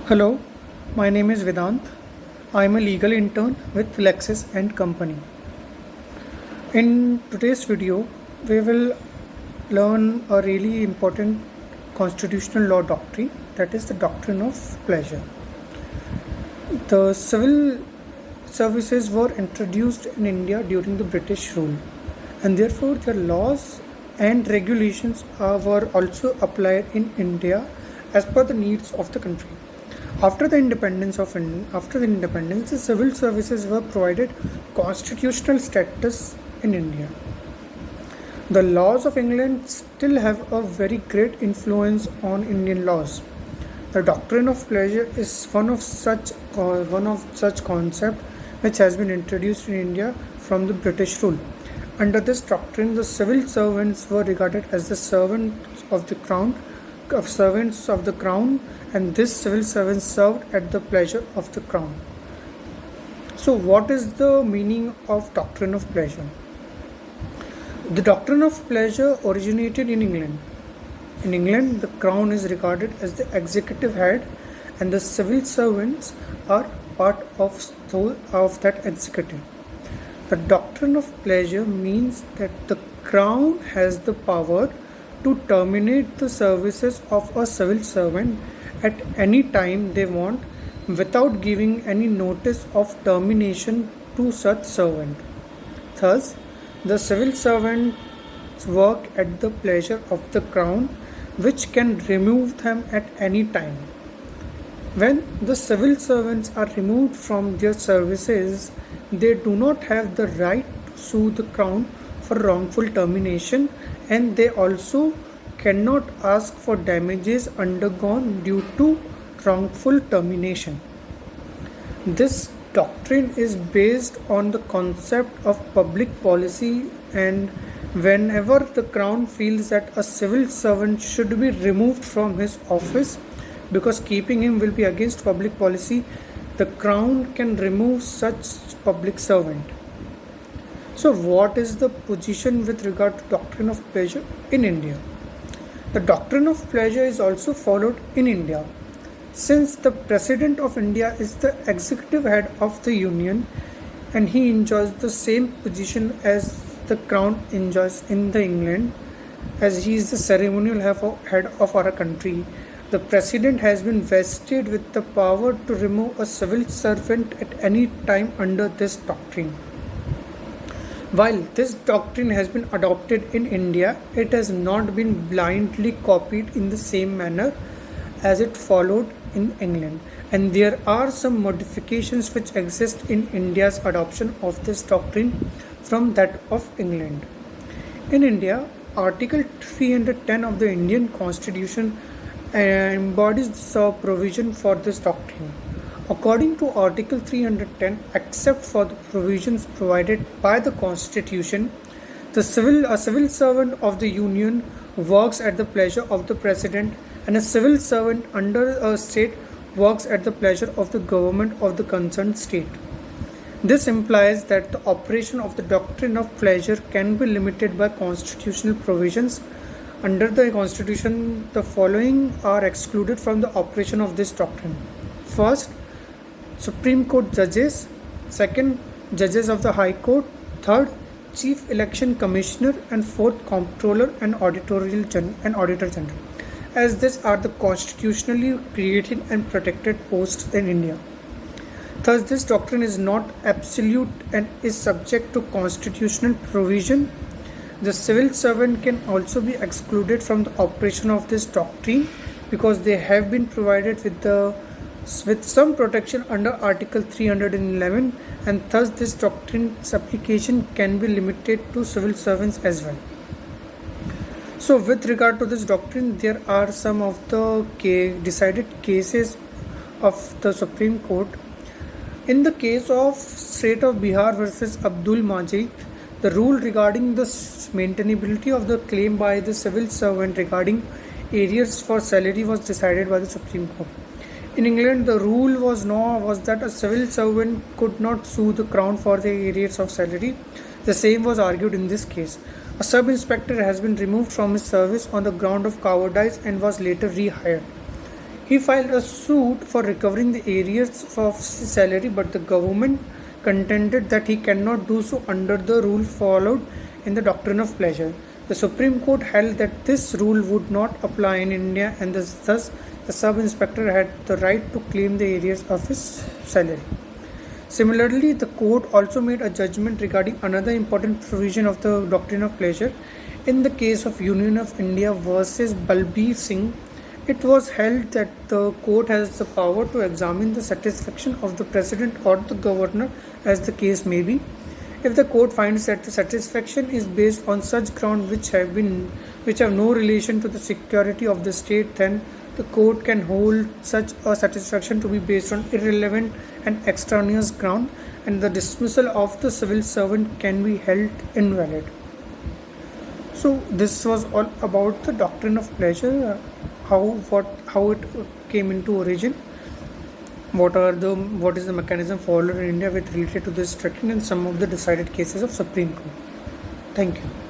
Hello, my name is Vedant. I am a legal intern with Lexis and Company. In today's video, we will learn a really important constitutional law doctrine, that is the doctrine of pleasure. The civil services were introduced in India during the British rule, and therefore their laws and regulations were also applied in India as per the needs of the country. After the independence, the civil services were provided constitutional status in India. The laws of England still have a very great influence on Indian laws. The doctrine of pleasure is one of such concept which has been introduced in India from the British rule. Under this doctrine, the civil servants were regarded as the servants of the crown, and this civil servants served at the pleasure of the crown. So what is the meaning of doctrine of pleasure? The doctrine of pleasure originated in England. In England, the crown is regarded as the executive head, and the civil servants are part of that executive. The doctrine of pleasure means that the crown has the power to terminate the services of a civil servant at any time they want without giving any notice of termination to such servant. Thus, the civil servants work at the pleasure of the crown, which can remove them at any time. When the civil servants are removed from their services, they do not have the right to sue the crown for wrongful termination, and they also cannot ask for damages undergone due to wrongful termination. This doctrine is based on the concept of public policy, and whenever the crown feels that a civil servant should be removed from his office because keeping him will be against public policy, the crown can remove such public servant. So what is the position with regard to doctrine of pleasure in India? The doctrine of pleasure is also followed in India. Since the President of India is the executive head of the Union and he enjoys the same position as the crown enjoys in the England, as he is the ceremonial head of our country, the President has been vested with the power to remove a civil servant at any time under this doctrine. While this doctrine has been adopted in India, it has not been blindly copied in the same manner as it followed in England, and there are some modifications which exist in India's adoption of this doctrine from that of England. In India, Article 310 of the Indian Constitution embodies the provision for this doctrine. According to Article 310, except for the provisions provided by the Constitution, a civil servant of the Union works at the pleasure of the President, and a civil servant under a state works at the pleasure of the government of the concerned state. This implies that the operation of the doctrine of pleasure can be limited by constitutional provisions. Under the Constitution, the following are excluded from the operation of this doctrine. First, Supreme Court judges. Second, judges of the High Court. Third, Chief Election Commissioner. And fourth, Comptroller and Auditor General, as these are the constitutionally created and protected posts in India. Thus, this doctrine is not absolute and is subject to constitutional provision. The civil servant can also be excluded from the operation of this doctrine because they have been provided with some protection under Article 311, and thus this doctrine's application can be limited to civil servants as well. So with regard to this doctrine, there are some of the decided cases of the Supreme Court. In the case of State of Bihar versus Abdul Majid, the rule regarding the maintainability of the claim by the civil servant regarding arrears for salary was decided by the Supreme Court. In England, the rule was that a civil servant could not sue the crown for the arrears of salary. The same was argued in this case. A sub-inspector has been removed from his service on the ground of cowardice and was later rehired. He filed a suit for recovering the arrears of his salary, but the government contended that he cannot do so under the rule followed in the doctrine of pleasure. The Supreme Court held that this rule would not apply in India, and thus the sub-inspector had the right to claim the arrears of his salary. Similarly, the court also made a judgment regarding another important provision of the doctrine of pleasure. In the case of Union of India versus Balbir Singh, it was held that the court has the power to examine the satisfaction of the president or the governor, as the case may be. If the court finds that the satisfaction is based on such grounds which have no relation to the security of the state, then the court can hold such a satisfaction to be based on irrelevant and extraneous ground, and the dismissal of the civil servant can be held invalid. So this was all about the doctrine of pleasure, how it came into origin, what is the mechanism followed in India with related to this doctrine, and some of the decided cases of Supreme Court. Thank you.